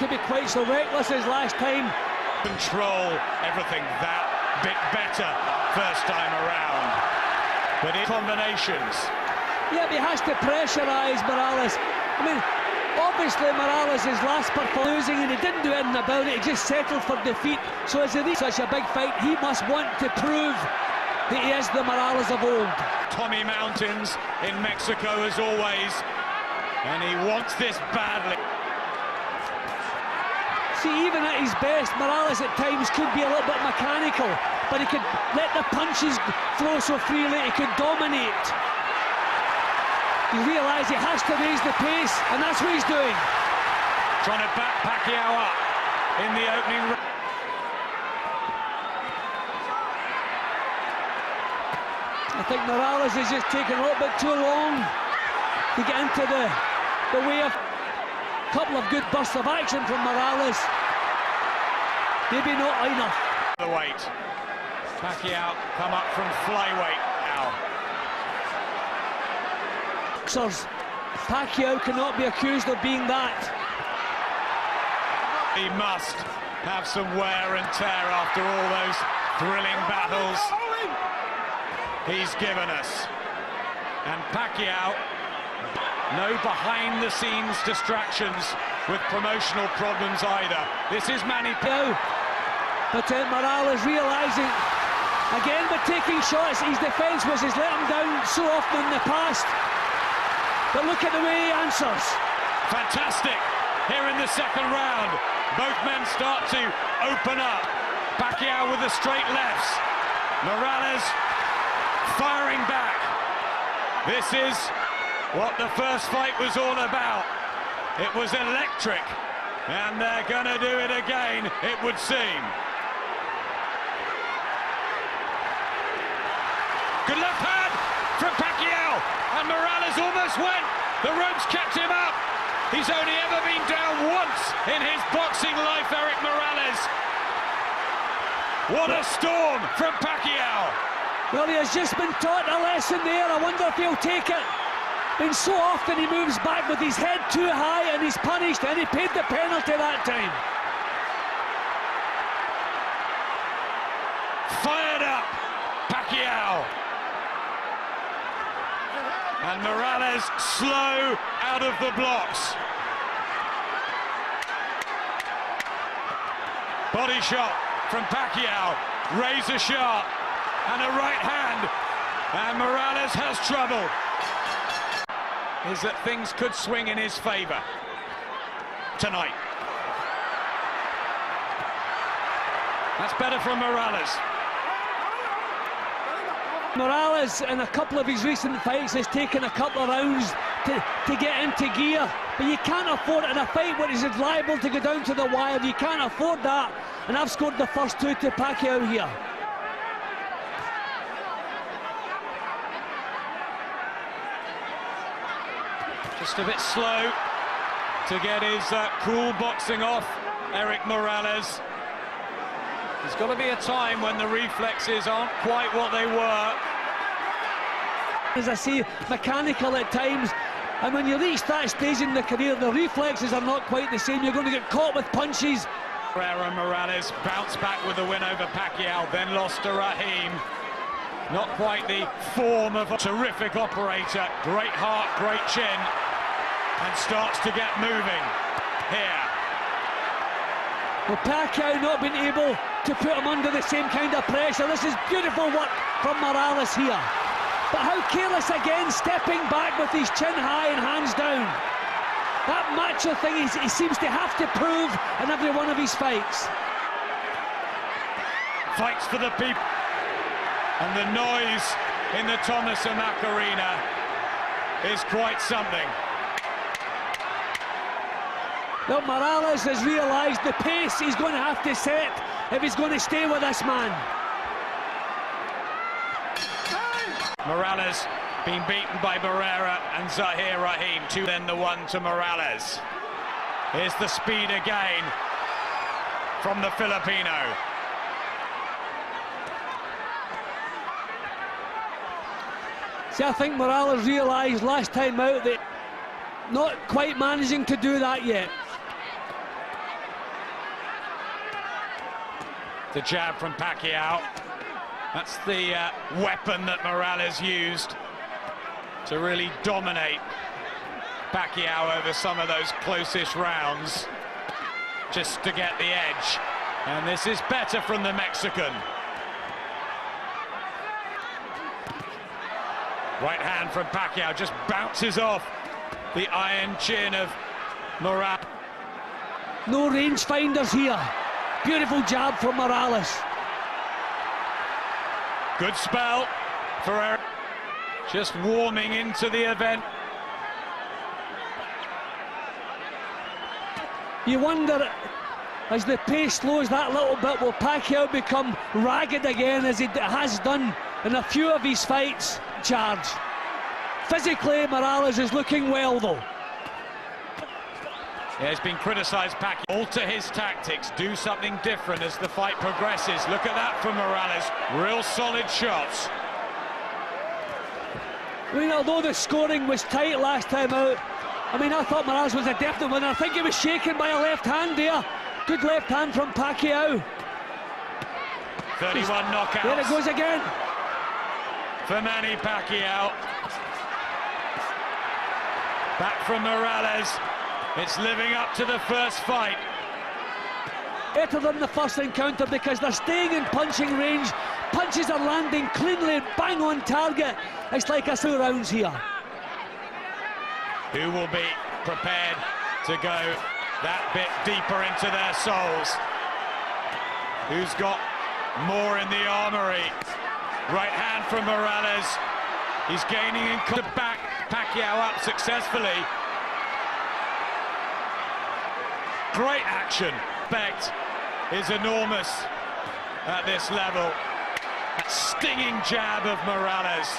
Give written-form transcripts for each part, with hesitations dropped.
to be quite so reckless as last time. Control everything that bit better first time around. But in combinations. Yeah, but he has to pressurise Morales. I mean, obviously Morales' last performance losing, and he didn't do anything about it. He just settled for defeat. So as he reaches such a big fight, he must want to prove that he is the Morales of old. Tommy Mountains in Mexico as always, and he wants this badly. See, even at his best, Morales at times could be a little bit mechanical, but he could let the punches flow so freely, he could dominate. He realised he has to raise the pace, and that's what he's doing. Trying to back Pacquiao up in the opening round. I think Morales is just taking a little bit too long to get into the way of a couple of good bursts of action from Morales. Maybe not enough. The weight. Pacquiao come up from flyweight now. Pacquiao cannot be accused of being that. He must have some wear and tear after all those thrilling battles he's given us. And Pacquiao, no behind-the-scenes distractions with promotional problems either. This is Manny Pacquiao. But Morales realising, again but taking shots, his defence has let him down so often in the past. But look at the way he answers. Fantastic here in the second round. Both men start to open up. Pacquiao with the straight lefts. Morales firing back. This is what the first fight was all about. It was electric, and they're gonna do it again, it would seem. Good left hand from Pacquiao, and Morales almost went. The ropes kept him up. He's only ever been down once in his boxing life, Erik Morales. What a storm from Pacquiao. Well, he has just been taught a lesson there. I wonder if he'll take it. And so often he moves back with his head too high and he's punished, and he paid the penalty that time. Fired up, Pacquiao. And Morales slow out of the blocks. Body shot from Pacquiao, razor sharp, and a right hand. And Morales has trouble. Is that things could swing in his favour tonight. That's better from Morales. Morales, in a couple of his recent fights, has taken a couple of rounds to get into gear. But you can't afford it in a fight where he's liable to go down to the wire. You can't afford that. And I've scored the first two to Pacquiao here. Just a bit slow to get his cool boxing off, Erik Morales. There's got to be a time when the reflexes aren't quite what they were. As I say, mechanical at times, and when you reach that stage in the career, the reflexes are not quite the same. You're going to get caught with punches. Morales bounced back with the win over Pacquiao, then lost to Raheem. Not quite the form of a terrific operator. Great heart, great chin, and starts to get moving here. Well, Pacquiao not been able to put him under the same kind of pressure. This is beautiful work from Morales here. But how careless again, stepping back with his chin high and hands down. That macho thing he seems to have to prove in every one of his fights. Fights for the people. And the noise in the Thomas Mack Arena is quite something. Well, Morales has realised the pace he's going to have to set if he's going to stay with this man. Morales being beaten by Barrera and Zahir Rahim. Two, then the one to Morales. Here's the speed again from the Filipino. See, I think Morales realised last time out that not quite managing to do that yet. The jab from Pacquiao. That's the weapon that Morales used to really dominate Pacquiao over some of those closest rounds, just to get the edge. And this is better from the Mexican. Right hand from Pacquiao just bounces off the iron chin of Morales. No rangefinders here. Beautiful jab from Morales. Good spell for Erik. Just warming into the event. You wonder, as the pace slows that little bit, will Pacquiao become ragged again, as he has done in a few of his fights? Charge. Physically, Morales is looking well, though. He has been criticised. Pacquiao. Alter his tactics, do something different as the fight progresses. Look at that from Morales. Real solid shots. I mean, although the scoring was tight last time out, I mean, I thought Morales was a definite winner. I think he was shaken by a left hand there. Good left hand from Pacquiao. 31 knockouts. There it goes again. For Manny Pacquiao. Back from Morales. It's living up to the first fight. Better than the first encounter because they're staying in punching range. Punches are landing cleanly, bang on target. It's like a 2 rounds here. Who will be prepared to go that bit deeper into their souls? Who's got more in the armory? Right hand from Morales. He's gaining in to back Pacquiao up successfully. Great action. Respect is enormous at this level. That stinging jab of Morales.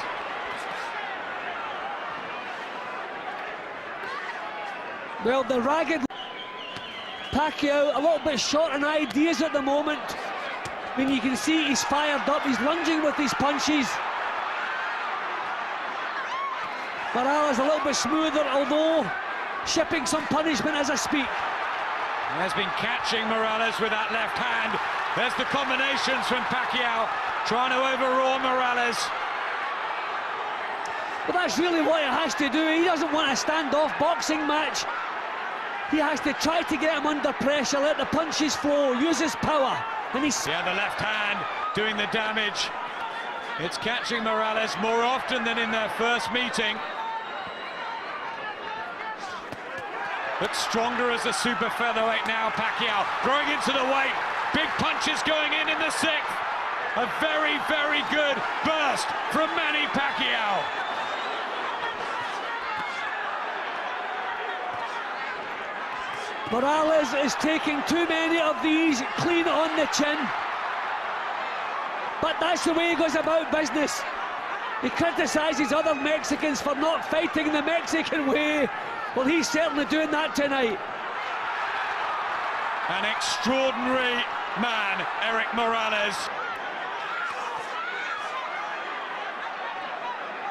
Well, the ragged Pacquiao, a little bit short on ideas at the moment. I mean, you can see he's fired up, he's lunging with his punches. Morales a little bit smoother, although shipping some punishment as I speak. He has been catching Morales with that left hand. There's the combinations from Pacquiao, trying to overawe Morales. But that's really what he has to do. He doesn't want a standoff boxing match. He has to try to get him under pressure, let the punches flow, use his power. And he's... Yeah, the left hand doing the damage. It's catching Morales more often than in their first meeting. But stronger as a super featherweight now, Pacquiao growing into the weight. Big punches going in the 6th. A very, very good burst from Manny Pacquiao. Morales is taking too many of these clean on the chin. But that's the way he goes about business. He criticises other Mexicans for not fighting the Mexican way. Well, he's certainly doing that tonight. An extraordinary man, Erik Morales.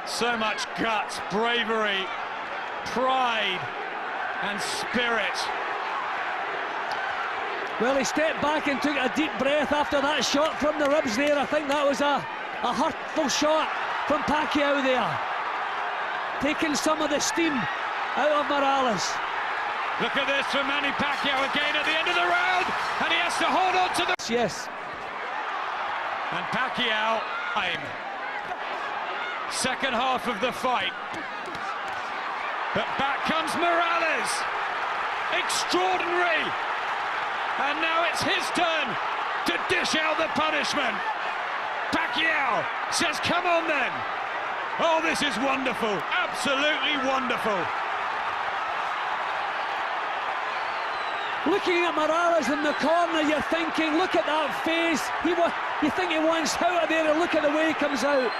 So much guts, bravery, pride, and spirit. Well, he stepped back and took a deep breath after that shot from the ribs there. I think that was a hurtful shot from Pacquiao there. Taking some of the steam out of Morales. Look at this from Manny Pacquiao again at the end of the round, and he has to hold on to the... Yes. And Pacquiao, second half of the fight. But back comes Morales. Extraordinary. And now it's his turn to dish out the punishment. Pacquiao says, come on then. Oh, this is wonderful. Absolutely wonderful. Looking at Morales in the corner, you're thinking, look at that face. You think he wants out of there, and look at the way he comes out.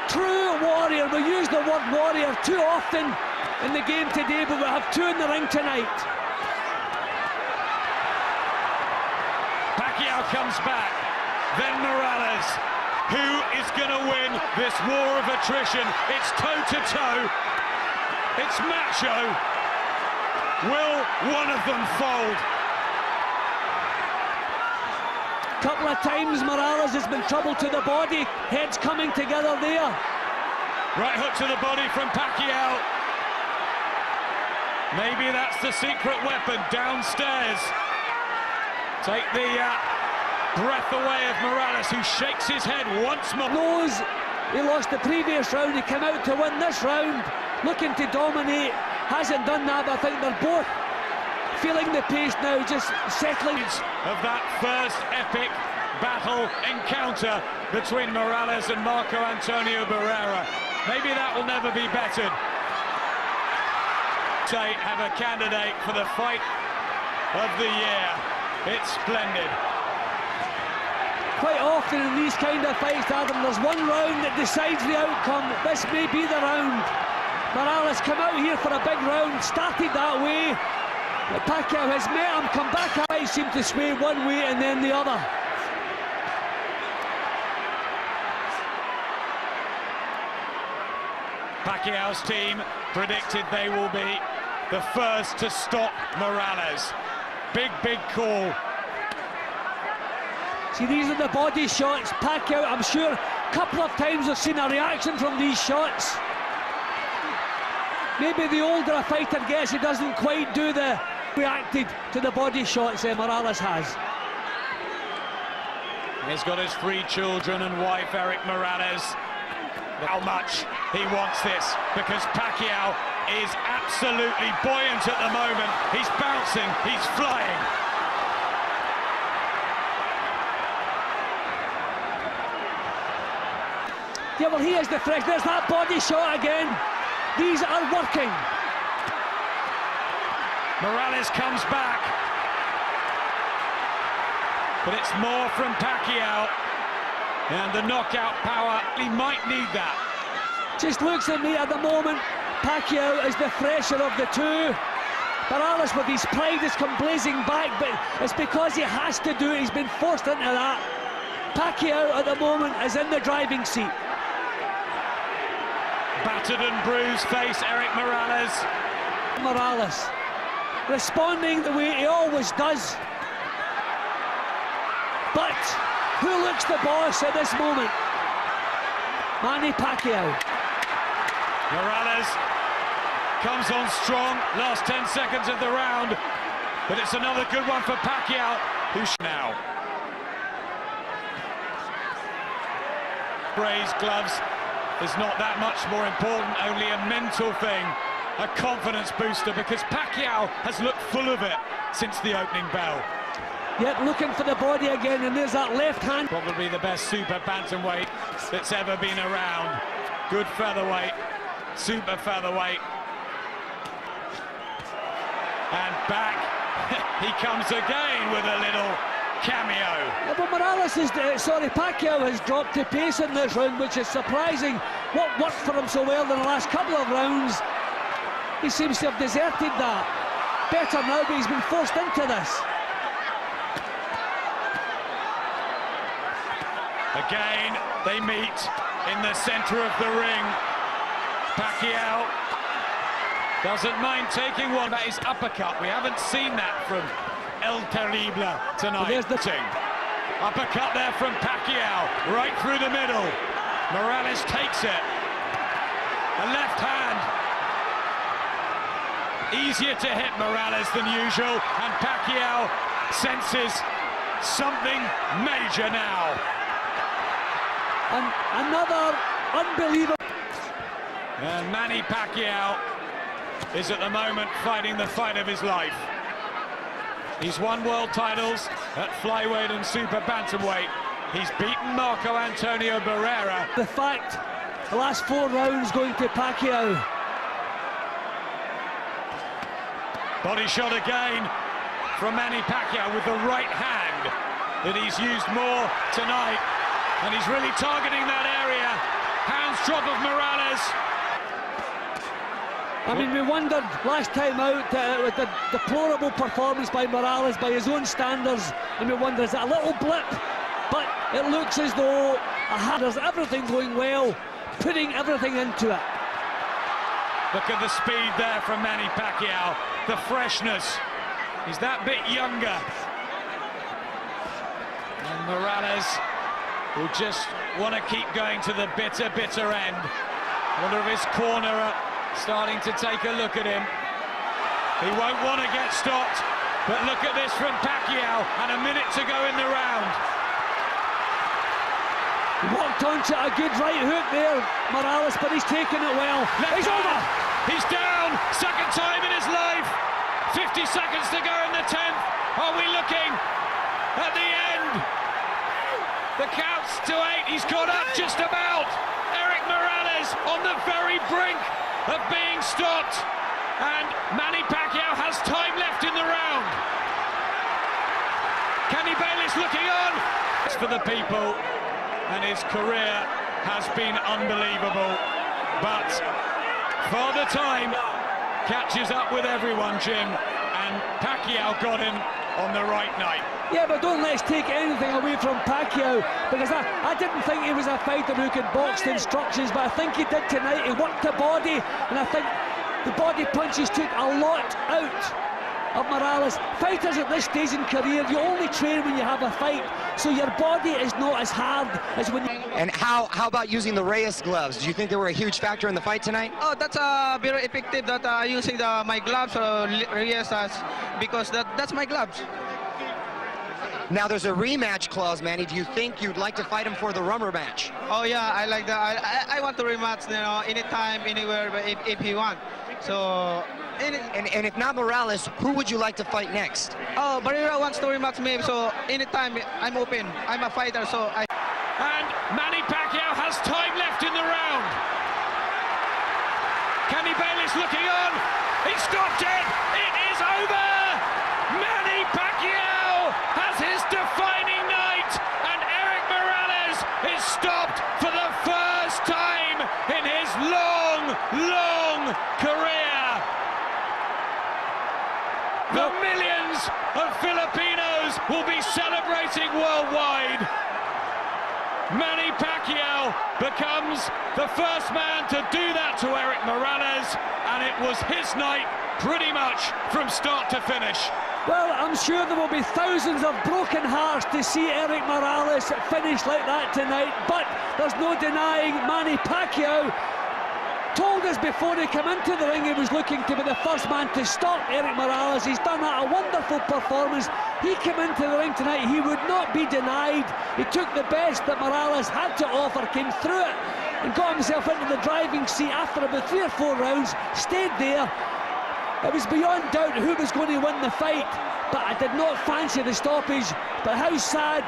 True warrior. We use the word warrior too often in the game today, but we have 2 in the ring tonight. Pacquiao comes back, then Morales. Who is going to win this war of attrition? It's toe-to-toe. It's macho. Will one of them fold? Couple of times Morales has been trouble to the body. Heads coming together there. Right hook to the body from Pacquiao. Maybe that's the secret weapon downstairs. Take the breath away of Morales, who shakes his head once more. Knows he lost the previous round. He came out to win this round, looking to dominate. Hasn't done that, but I think they're both feeling the pace now, just settling. Of that first epic battle encounter between Morales and Marco Antonio Barrera. Maybe that will never be bettered. Say, have a candidate for the fight of the year. It's splendid. Quite often in these kind of fights, Adam, there's one round that decides the outcome. This may be the round. Morales come out here for a big round, started that way. But Pacquiao has met him, come back. I seem to sway one way and then the other. Pacquiao's team predicted they will be the first to stop Morales. Big call. See, these are the body shots. Pacquiao, I'm sure, a couple of times I've seen a reaction from these shots. Maybe the older a fighter gets, he doesn't quite do the reacted to the body shots Morales has. He's got his 3 children and wife, Erik Morales. How much he wants this, because Pacquiao is absolutely buoyant at the moment. He's bouncing, he's flying. Yeah, well, he is the fresh. There's that body shot again. These are working. Morales comes back, but it's more from Pacquiao, and the knockout power, he might need that. Just looks at me at the moment, Pacquiao is the fresher of the two. Morales with his pride has come blazing back, but it's because he has to do it. He's been forced into that. Pacquiao at the moment is in the driving seat. Battered and bruised face, Erik Morales. Morales responding the way he always does. But who looks the boss at this moment? Manny Pacquiao. Morales comes on strong, last 10 seconds of the round, but it's another good one for Pacquiao, who's now. Raised gloves is not that much more important, only a mental thing, a confidence booster, because Pacquiao has looked full of it since the opening bell. Yet looking for the body again, and there's that left hand. Probably the best super bantamweight that's ever been around. Good featherweight, super featherweight. And back, he comes again with a little cameo. Yeah, but Morales is, Pacquiao has dropped the pace in this round, which is surprising. What worked for him so well in the last couple of rounds, he seems to have deserted that. Better now, but he's been forced into this. Again, they meet in the center of the ring. Pacquiao doesn't mind taking one. That is uppercut. We haven't seen that from El Terrible tonight. There's the uppercut there from Pacquiao, right through the middle. Morales takes it. A left hand. Easier to hit Morales than usual, and Pacquiao senses something major now. And another unbelievable. And Manny Pacquiao is at the moment fighting the fight of his life. He's won world titles at flyweight and super bantamweight. He's beaten Marco Antonio Barrera. The fact, the last 4 rounds going to Pacquiao. Body shot again from Manny Pacquiao with the right hand that he's used more tonight. And he's really targeting that area. Hands drop of Morales. I mean, we wondered last time out with the deplorable performance by Morales by his own standards, and we wondered, is it a little blip? But it looks as though there's everything going well, putting everything into it. Look at the speed there from Manny Pacquiao, the freshness. He's that bit younger. And Morales will just want to keep going to the bitter, bitter end. One of his corner starting to take a look at him. He won't want to get stopped, but look at this from Pacquiao, and a minute to go in the round. Walked onto a good right hook there, Morales, but he's taken it well. He's over! He's down, second time in his life. 50 seconds to go in the 10th. Are we looking at the end? The count's to 8, he's got up just about. Erik Morales on the very brink of being stopped. And Manny Pacquiao has time left in the round. Kenny Bayless looking on. It's for the people, and his career has been unbelievable. But Father Time catches up with everyone, Jim, and Pacquiao got him on the right night. Yeah, but don't let's take anything away from Pacquiao, because I didn't think he was a fighter who could box the instructions, but I think he did tonight. He worked the body, and I think the body punches took a lot out of Morales. Fighters at this stage in career, you only train when you have a fight, so your body is not as hard as when you... And how about using the Reyes gloves? Do you think they were a huge factor in the fight tonight? Oh, that's very effective that using my gloves Reyes because that's my gloves. Now there's a rematch clause, Manny. Do you think you'd like to fight him for the rubber match? Oh yeah, I like that. I want to rematch, you know, anytime, anywhere, if he want. So. And if not Morales, who would you like to fight next? Oh, Barrera wants to rematch me, so anytime I'm open. I'm a fighter, so I... And Manny Pacquiao has time left in the round. Kenny Bayless looking on. He stopped it. It is over. Manny Pacquiao has his defining night, and Erik Morales is stopped for the first time in his long, long career. The millions of Filipinos will be celebrating worldwide. Manny Pacquiao becomes the first man to do that to Erik Morales, and it was his night pretty much from start to finish. Well, I'm sure there will be thousands of broken hearts to see Erik Morales finish like that tonight, but there's no denying Manny Pacquiao told us before he came into the ring he was looking to be the first man to stop Erik Morales. He's done that, a wonderful performance. He came into the ring tonight, he would not be denied. He took the best that Morales had to offer, came through it, and got himself into the driving seat after about 3 or 4 rounds, stayed there. It was beyond doubt who was going to win the fight, but I did not fancy the stoppage. But how sad,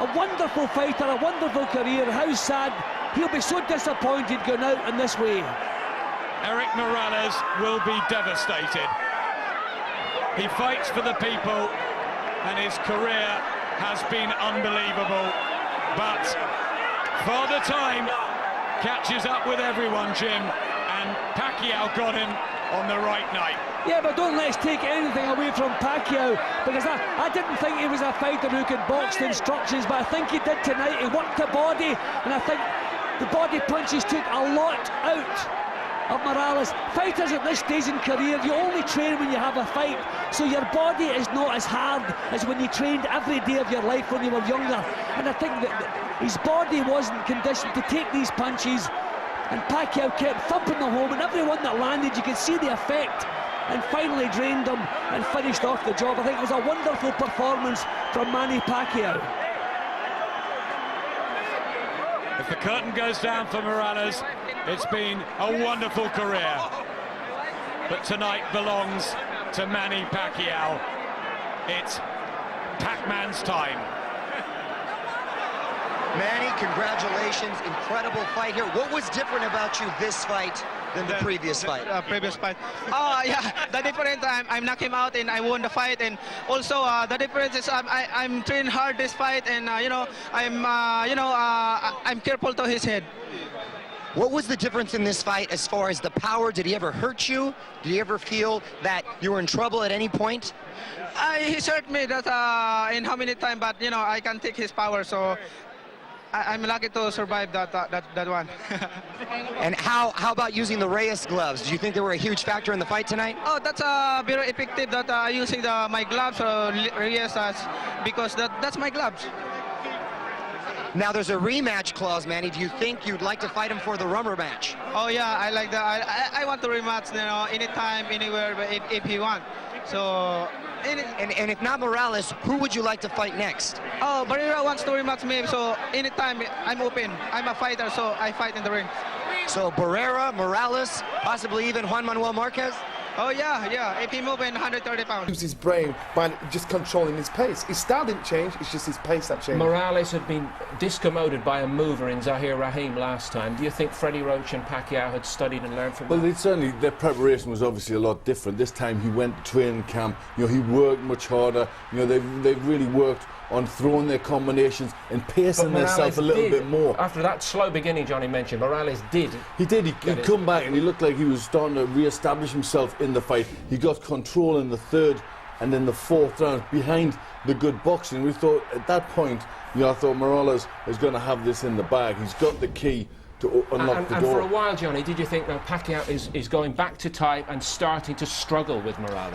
a wonderful fighter, a wonderful career, how sad. He'll be so disappointed going out in this way. Erik Morales will be devastated. He fights for the people, and his career has been unbelievable. But Father Time catches up with everyone, Jim, and Pacquiao got him on the right night. Yeah, but don't let's take anything away from Pacquiao, because I didn't think he was a fighter who could box the instructions, but I think he did tonight. He worked the body, and I think the body punches took a lot out of Morales. Fighters at this stage in career, you only train when you have a fight, so your body is not as hard as when you trained every day of your life when you were younger. And I think that his body wasn't conditioned to take these punches, and Pacquiao kept thumping them home, and everyone that landed, you could see the effect, and finally drained him and finished off the job. I think it was a wonderful performance from Manny Pacquiao. If the curtain goes down for Morales, it's been a wonderful career. But tonight belongs to Manny Pacquiao. It's Pac-Man's time. Manny, congratulations, incredible fight here. What was different about you this fight than the previous fight? Previous fight. Oh yeah, the difference I'm knocked him out and I won the fight, and also the difference is I'm training hard this fight, and I'm careful to his head. What was the difference in this fight as far as the power? Did he ever hurt you? Did you ever feel that you were in trouble at any point? He hurt me that in how many times, but you know I can take his power, so I'm lucky to survive that one. And how about using the Reyes gloves? Do you think they were a huge factor in the fight tonight? Oh, that's very effective that using my gloves Reyes because that's my gloves. Now there's a rematch clause, Manny. Do you think you'd like to fight him for the rubber match? Oh yeah, I like that. I want to rematch, you know, anytime, anywhere, but if he want. So. And if not Morales, who would you like to fight next? Oh, Barrera wants to rematch me, so anytime I'm open. I'm a fighter, so I fight in the ring. So Barrera, Morales, possibly even Juan Manuel Marquez? Oh yeah. If he move in 130 pounds. Use his brain by just controlling his pace. His style didn't change, it's just his pace that changed. Morales had been discommoded by a mover in Zahir Rahim last time. Do you think Freddie Roach and Pacquiao had studied and learned from that? Well, certainly their preparation was obviously a lot different. This time he went to training camp. You know, he worked much harder. You know, they've really worked on throwing their combinations and pacing themselves a little bit more. After that slow beginning Johnny mentioned, Morales did. He did. He'd come back and he looked like he was starting to re-establish himself in the fight. He got control in the third and then the fourth round behind the good boxing. We thought at that point, you know, I thought Morales is going to have this in the bag. He's got the key to unlock the door. And for a while, Johnny, did you think that Pacquiao is going back to type and starting to struggle with Morales?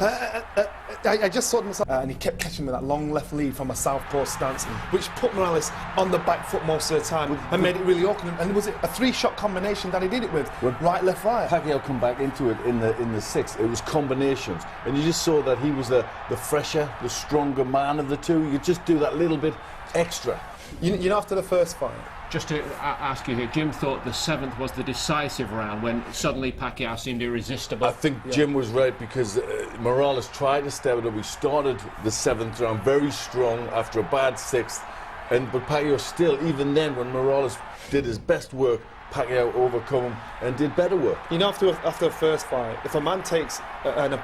I just saw myself, and he kept catching me that long left lead from a southpaw stance, which put Morales on the back foot most of the time and made it really awkward. And was it a three-shot combination that he did it with? Right, left, right. Pacquiao come back into it in the sixth. It was combinations, and you just saw that he was the fresher, the stronger man of the two. You just do that little bit extra. You know, after the first fight. Just to ask you here, Jim thought the seventh was the decisive round when suddenly Pacquiao seemed irresistible. I think Jim was right because Morales tried to step it up. We started the seventh round very strong after a bad sixth, but Pacquiao still, even then, when Morales did his best work, Pacquiao overcome him and did better work. You know, after a first fight, if a man takes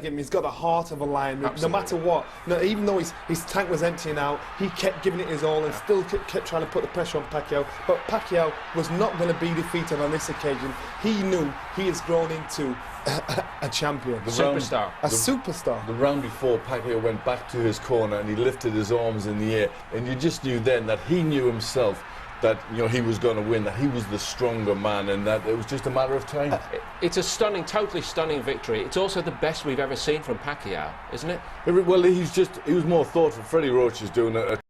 he's got the heart of a lion. No matter what. No, even though his tank was emptying out, he kept giving it his all and still kept trying to put the pressure on Pacquiao. But Pacquiao was not going to be defeated on this occasion. He knew he has grown into a champion, a superstar. The round before, Pacquiao went back to his corner and he lifted his arms in the air, and you just knew then that he knew himself that, you know, he was going to win, that he was the stronger man, and that it was just a matter of time. It's a stunning, totally stunning victory. It's also the best we've ever seen from Pacquiao, isn't it? Well, he was more thoughtful. Freddie Roach is doing a